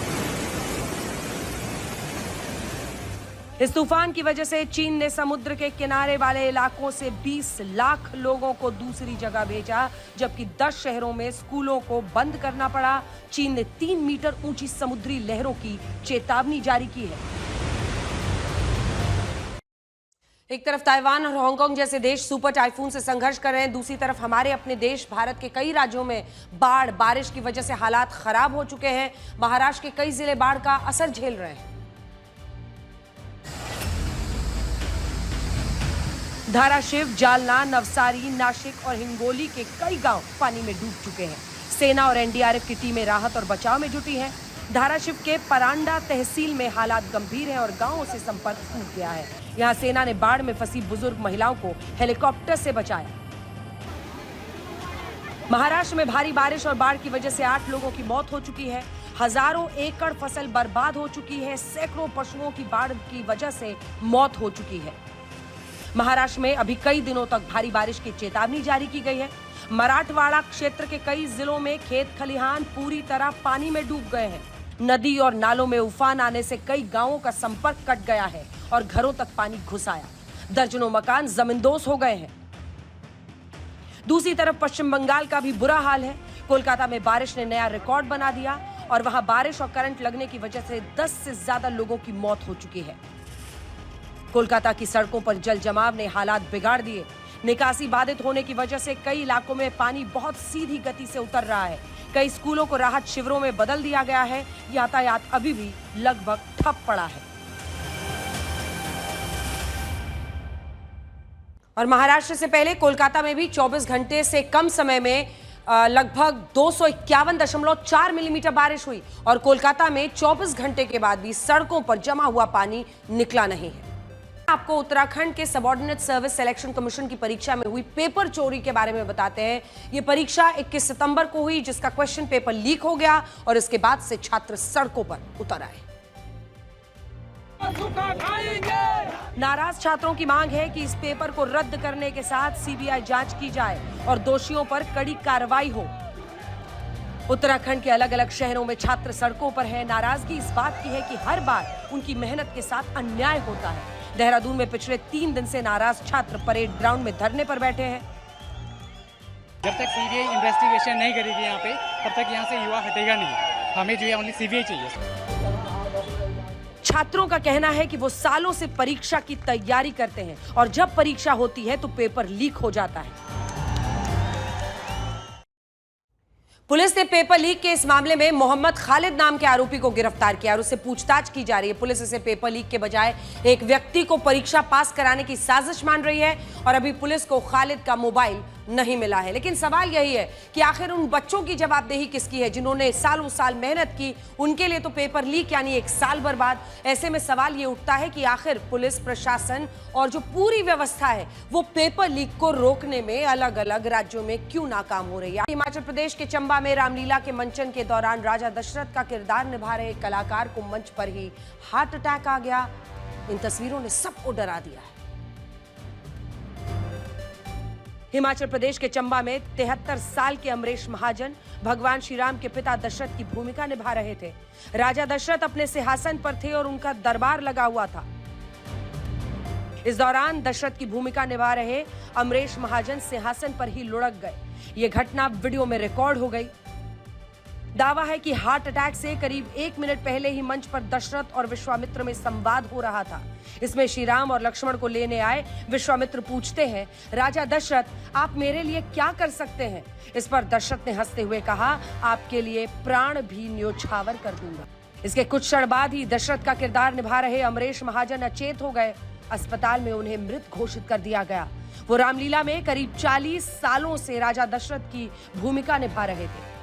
A: इस तूफान की वजह से चीन ने समुद्र के किनारे वाले इलाकों से 20 लाख लोगों को दूसरी जगह भेजा, जबकि 10 शहरों में स्कूलों को बंद करना पड़ा। चीन ने 3 मीटर ऊंची समुद्री लहरों की चेतावनी जारी की है। एक तरफ ताइवान और हांगकांग जैसे देश सुपर टाइफून से संघर्ष कर रहे हैं, दूसरी तरफ हमारे अपने देश भारत के कई राज्यों में बाढ़ बारिश की वजह से हालात खराब हो चुके हैं। महाराष्ट्र के कई जिले बाढ़ का असर झेल रहे हैं। धाराशिव, जालना, नवसारी, नासिक और हिंगोली के कई गांव पानी में डूब चुके हैं। सेना और एनडीआरएफ की टीमें राहत और बचाव में जुटी हैं। धाराशिव के परांडा तहसील में हालात गंभीर हैं और गांवों से संपर्क टूट गया है। यहां सेना ने बाढ़ में फंसी बुजुर्ग महिलाओं को हेलीकॉप्टर से बचाया। महाराष्ट्र में भारी बारिश और बाढ़ की वजह से 8 लोगों की मौत हो चुकी है। हजारों एकड़ फसल बर्बाद हो चुकी है। सैकड़ों पशुओं की बाढ़ की वजह से मौत हो चुकी है। महाराष्ट्र में अभी कई दिनों तक भारी बारिश की चेतावनी जारी की गई है। मराठवाड़ा क्षेत्र के कई जिलों में खेत खलिहान पूरी तरह पानी में डूब गए हैं। नदी और नालों में उफान आने से कई गांवों का संपर्क कट गया है और घरों तक पानी घुस आया। दर्जनों मकान जमींदोज हो गए हैं। दूसरी तरफ पश्चिम बंगाल का भी बुरा हाल है। कोलकाता में बारिश ने नया रिकॉर्ड बना दिया और वहां बारिश और करंट लगने की वजह से 10 से ज्यादा लोगों की मौत हो चुकी है। कोलकाता की सड़कों पर जल जमाव ने हालात बिगाड़ दिए। निकासी बाधित होने की वजह से कई इलाकों में पानी बहुत सीधी गति से उतर रहा है। कई स्कूलों को राहत शिविरों में बदल दिया गया है। यातायात अभी भी लगभग ठप पड़ा है। और महाराष्ट्र से पहले कोलकाता में भी 24 घंटे से कम समय में लगभग 251.4 मिलीमीटर बारिश हुई और कोलकाता में 24 घंटे के बाद भी सड़कों पर जमा हुआ पानी निकला नहीं है। आपको उत्तराखंड के सबऑर्डिनेट सर्विस सिलेक्शन कमीशन की परीक्षा में हुई पेपर चोरी के बारे में बताते हैं। ये परीक्षा 21 सितंबर को हुई, जिसका क्वेश्चन पेपर लीक हो गया और इसके बाद से छात्र सड़कों पर उतर आए। नाराज छात्रों की मांग है कि इस पेपर को रद्द करने के साथ सीबीआई जांच की जाए और दोषियों पर कड़ी कार्रवाई हो। उत्तराखंड के अलग अलग शहरों में छात्र सड़कों पर हैं। नाराजगी इस बात की है कि हर बार उनकी मेहनत के साथ अन्याय होता है। देहरादून में पिछले 3 दिन से नाराज छात्र परेड ग्राउंड में धरने पर बैठे हैं।
D: जब तक सीबीआई इन्वेस्टिगेशन नहीं करेगी यहाँ पे, तब तक यहाँ से युवा हटेगा नहीं। हमें जो है ओनली सीबीआई चाहिए।
A: छात्रों का कहना है कि वो सालों से परीक्षा की तैयारी करते हैं और जब परीक्षा होती है तो पेपर लीक हो जाता है। पुलिस ने पेपर लीक के इस मामले में मोहम्मद खालिद नाम के आरोपी को गिरफ्तार किया और उससे पूछताछ की जा रही है। पुलिस इसे पेपर लीक के बजाय एक व्यक्ति को परीक्षा पास कराने की साजिश मान रही है और अभी पुलिस को खालिद का मोबाइल नहीं मिला है। लेकिन सवाल यही है कि आखिर उन बच्चों की जवाबदेही किसकी है जिन्होंने सालों साल मेहनत की। उनके लिए तो पेपर लीक यानी एक साल बर्बाद। ऐसे में सवाल ये उठता है कि आखिर पुलिस प्रशासन और जो पूरी व्यवस्था है वो पेपर लीक को रोकने में अलग अलग राज्यों में क्यों नाकाम हो रही है। हिमाचल प्रदेश के चंबा में रामलीला के मंचन के दौरान राजा दशरथ का किरदार निभा रहे कलाकार को मंच पर ही हार्ट अटैक आ गया। इन तस्वीरों ने सबको डरा दिया है। हिमाचल प्रदेश के चंबा में 73 साल के अमरेश महाजन भगवान श्री राम के पिता दशरथ की भूमिका निभा रहे थे। राजा दशरथ अपने सिंहासन पर थे और उनका दरबार लगा हुआ था। इस दौरान दशरथ की भूमिका निभा रहे अमरेश महाजन सिंहासन पर ही लुढ़क गए। ये घटना वीडियो में रिकॉर्ड हो गई। दावा है कि हार्ट अटैक से करीब 1 मिनट पहले ही मंच पर दशरथ और विश्वामित्र में संवाद हो रहा था। इसमें श्री राम और लक्ष्मण को लेने आए विश्वामित्र पूछते हैं, राजा दशरथ आप मेरे लिए क्या कर सकते हैं? इस पर दशरथ ने हंसते हुए कहा, आपके लिए प्राण भी न्योछावर कर दूंगा। इसके कुछ क्षण बाद ही दशरथ का किरदार निभा रहे अमरेश महाजन अचेत हो गए। अस्पताल में उन्हें मृत घोषित कर दिया गया। वो रामलीला में करीब 40 सालों से राजा दशरथ की भूमिका निभा रहे थे।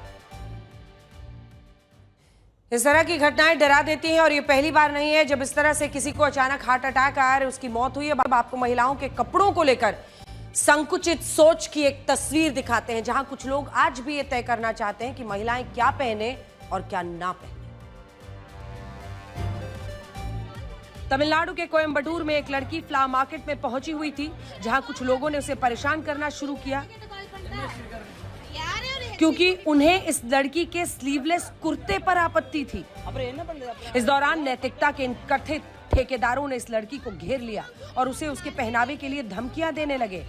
A: इस तरह की घटनाएं डरा देती हैं और ये पहली बार नहीं है जब इस तरह से किसी को अचानक हार्ट अटैक आया और उसकी मौत हुई है। अब आपको महिलाओं के कपड़ों को लेकर संकुचित सोच की एक तस्वीर दिखाते हैं, जहां कुछ लोग आज भी ये तय करना चाहते हैं कि महिलाएं क्या पहने और क्या ना पहने। तमिलनाडु के कोयम्बटूर में एक लड़की फ्लावर मार्केट में पहुंची हुई थी, जहां कुछ लोगों ने उसे परेशान करना शुरू किया क्योंकि उन्हें इस लड़की के स्लीवलेस कुर्ते पर आपत्ति थी। इस दौरान नैतिकता के इन कथित ठेकेदारों ने इस लड़की को घेर लिया और उसे उसके पहनावे के लिए धमकियां देने लगे,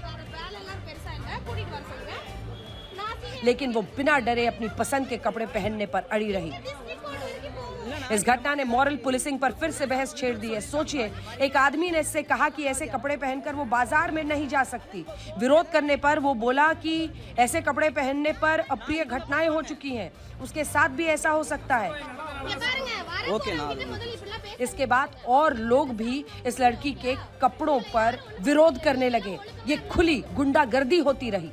A: लेकिन वो बिना डरे अपनी पसंद के कपड़े पहनने पर अड़ी रही। इस घटना ने मॉरल पुलिसिंग पर फिर से बहस छेड़ दी है। सोचिए, एक आदमी ने इससे कहा कि ऐसे कपड़े पहनकर वो बाजार में नहीं जा सकती। विरोध करने पर वो बोला कि ऐसे कपड़े पहनने पर अप्रिय घटनाएं हो चुकी हैं, उसके साथ भी ऐसा हो सकता है। इसके बाद और लोग भी इस लड़की के कपड़ों पर विरोध करने लगे। ये खुली गुंडागर्दी होती रही।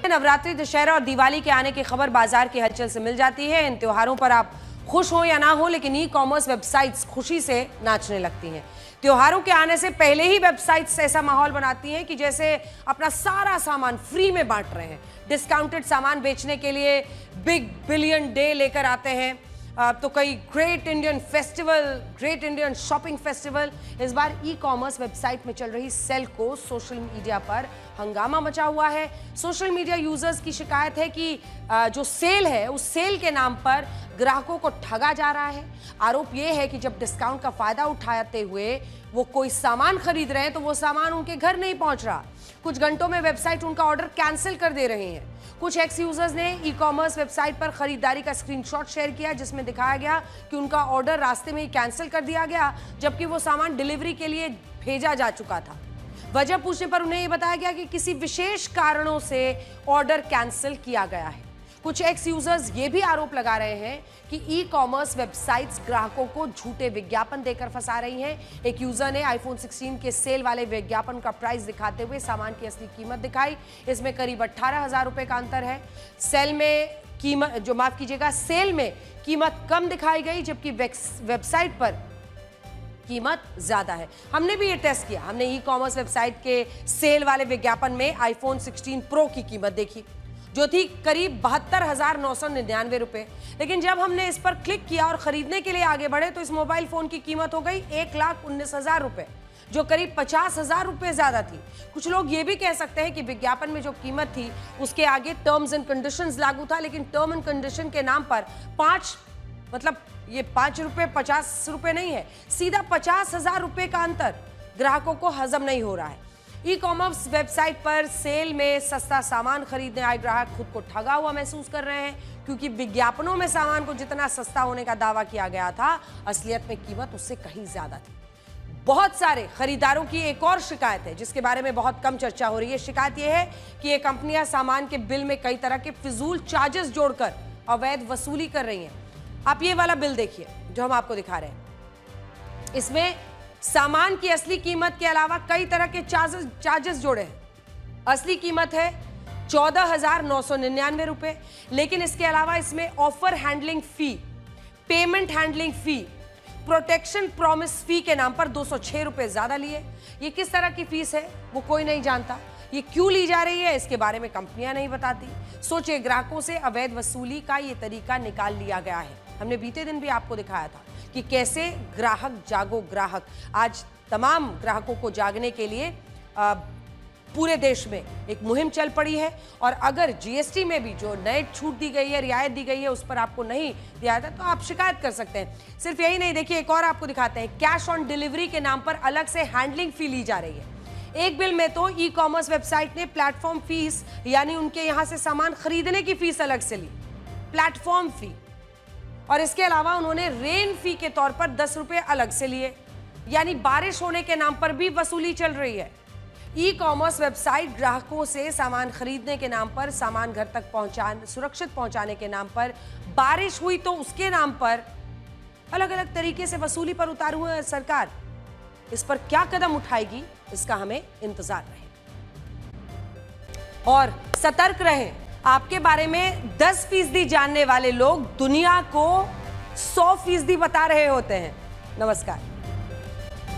A: नवरात्रि, दशहरा और दिवाली के आने की खबर बाजार की हलचल से मिल जाती है। इन त्योहारों पर आप खुश हो या ना हो, लेकिन ई कॉमर्स वेबसाइट्स खुशी से नाचने लगती हैं। त्योहारों के आने से पहले ही वेबसाइट्स ऐसा माहौल बनाती हैं कि जैसे अपना सारा सामान फ्री में बांट रहे हैं। डिस्काउंटेड सामान बेचने के लिए बिग बिलियन डे लेकर आते हैं। तो कई great Indian festival, great Indian shopping festival. इस बार ई कॉमर्स वेबसाइट में चल रही सेल को सोशल मीडिया पर हंगामा मचा हुआ है। सोशल मीडिया यूजर्स की शिकायत है कि जो सेल है उस सेल के नाम पर ग्राहकों को ठगा जा रहा है। आरोप यह है कि जब डिस्काउंट का फायदा उठाते हुए वो कोई सामान खरीद रहे हैं तो वो सामान उनके घर नहीं पहुंच रहा। कुछ घंटों में वेबसाइट उनका ऑर्डर कैंसिल कर दे रही है। कुछ एक्स यूजर्स ने ई कॉमर्स वेबसाइट पर खरीदारी का स्क्रीनशॉट शेयर किया, जिसमें दिखाया गया कि उनका ऑर्डर रास्ते में ही कैंसिल कर दिया गया, जबकि वो सामान डिलीवरी के लिए भेजा जा चुका था। वजह पूछने पर उन्हें यह बताया गया कि किसी विशेष कारणों से ऑर्डर कैंसिल किया गया है। कुछ एक्स यूजर्स ये भी आरोप लगा रहे हैं कि ई कॉमर्स वेबसाइट्स ग्राहकों को झूठे विज्ञापन देकर फंसा रही हैं। एक यूजर ने आईफोन 16 के सेल वाले विज्ञापन का प्राइस दिखाते हुए सामान की असली कीमत दिखाई। इसमें करीब 18,000 रुपए का अंतर है। सेल में सेल में कीमत कम दिखाई गई, जबकि वेबसाइट पर कीमत ज्यादा है। हमने भी ये टेस्ट किया। हमने ई कॉमर्स वेबसाइट के सेल वाले विज्ञापन में आईफोन 16 प्रो की कीमत देखी, जो थी करीब 72,999 रुपए। लेकिन जब हमने इस पर क्लिक किया और खरीदने के लिए आगे बढ़े तो इस मोबाइल फोन की कीमत हो गई 1,19,000 रुपए, जो करीब 50,000 रुपए ज्यादा थी। कुछ लोग ये भी कह सकते हैं कि विज्ञापन में जो कीमत थी उसके आगे टर्म्स एंड कंडीशंस लागू था, लेकिन टर्म एंड कंडीशन के नाम पर 5 रुपए 50 रुपए नहीं है, सीधा 50,000 रुपए का अंतर ग्राहकों को हजम नहीं हो रहा है। ई कॉमर्स वेबसाइट पर सेल में सस्ता सामान खरीदने आए ग्राहक खुद को ठगा हुआ महसूस कर रहे हैं, क्योंकि विज्ञापनों में सामान को जितना सस्ता होने का दावा किया गया था, असलियत में कीमत उससे कहीं ज्यादा थी। बहुत सारे खरीदारों की एक और शिकायत है जिसके बारे में बहुत कम चर्चा हो रही है। शिकायत यह है कि ये कंपनियां सामान के बिल में कई तरह के फिजूल चार्जेस जोड़कर अवैध वसूली कर रही हैं। आप ये वाला बिल देखिए जो हम आपको दिखा रहे हैं। इसमें सामान की असली कीमत के अलावा कई तरह के चार्जेस जोड़े हैं। असली कीमत है 14,999 रुपए। लेकिन इसके अलावा इसमें ऑफर हैंडलिंग फी, पेमेंट हैंडलिंग फी, प्रोटेक्शन प्रॉमिस फी के नाम पर 206 रुपए ज्यादा लिए। ये किस तरह की फीस है वो कोई नहीं जानता। ये क्यों ली जा रही है इसके बारे में कंपनियां नहीं बताती। सोचिए, ग्राहकों से अवैध वसूली का ये तरीका निकाल लिया गया है। हमने बीते दिन भी आपको दिखाया था कि कैसे ग्राहक जागो ग्राहक, आज तमाम ग्राहकों को जागने के लिए पूरे देश में एक मुहिम चल पड़ी है। और अगर जीएसटी में भी जो नए छूट दी गई है, रियायत दी गई है, उस पर आपको नहीं दिया था तो आप शिकायत कर सकते हैं। सिर्फ यही नहीं, देखिए एक और आपको दिखाते हैं। कैश ऑन डिलीवरी के नाम पर अलग से हैंडलिंग फी ली जा रही है। एक बिल में तो ई कॉमर्स वेबसाइट ने प्लेटफॉर्म फीस, यानी उनके यहां से सामान खरीदने की फीस अलग से ली, प्लेटफॉर्म फी। और इसके अलावा उन्होंने रेन फी के तौर पर 10 रुपए अलग से लिए, यानी बारिश होने के नाम पर भी वसूली चल रही है। ई कॉमर्स वेबसाइट ग्राहकों से सामान खरीदने के नाम पर, सामान घर तक सुरक्षित पहुंचाने के नाम पर, बारिश हुई तो उसके नाम पर अलग अलग तरीके से वसूली पर उतारू है सरकार। इस पर क्या कदम उठाएगी, इसका हमें इंतजार रहे और सतर्क रहें। आपके बारे में 10% जानने वाले लोग दुनिया को 100% बता रहे होते हैं। नमस्कार।